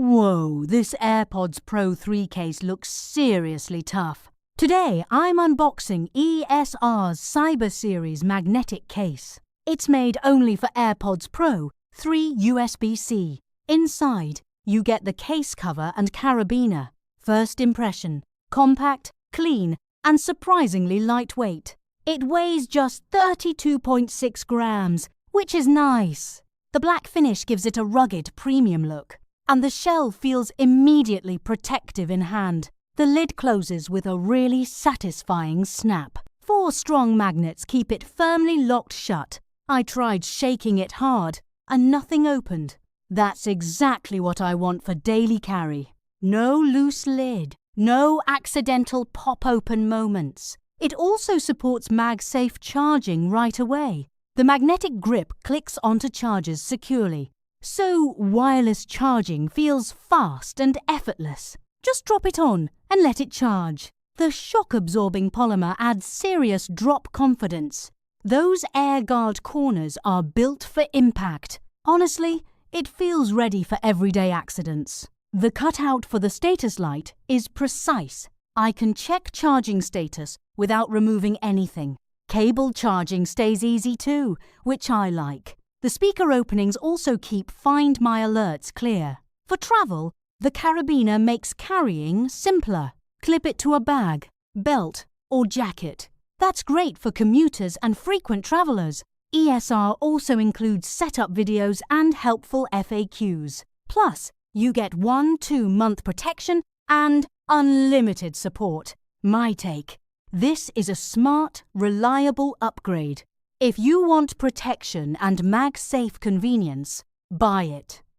Whoa, this AirPods Pro 3 case looks seriously tough. Today, I'm unboxing ESR's Cyber Series magnetic case. It's made only for AirPods Pro 3 USB-C. Inside, you get the case cover and carabiner. First impression: compact, clean, and surprisingly lightweight. It weighs just 32.6 grams, which is nice. The black finish gives it a rugged, premium look, and the shell feels immediately protective in hand. The lid closes with a really satisfying snap. 4 strong magnets keep it firmly locked shut. I tried shaking it hard, and nothing opened. That's exactly what I want for daily carry. No loose lid, no accidental pop-open moments. It also supports MagSafe charging right away. The magnetic grip clicks onto chargers securely, so wireless charging feels fast and effortless. Just drop it on and let it charge. The shock-absorbing polymer adds serious drop confidence. Those air guard corners are built for impact. Honestly, it feels ready for everyday accidents. The cutout for the status light is precise. I can check charging status without removing anything. Cable charging stays easy too, which I like. The speaker openings also keep Find My alerts clear. For travel, the carabiner makes carrying simpler. Clip it to a bag, belt, or jacket. That's great for commuters and frequent travelers. ESR also includes setup videos and helpful FAQs. Plus, you get 1-2-month protection and unlimited support. My take: this is a smart, reliable upgrade. If you want protection and MagSafe convenience, buy it.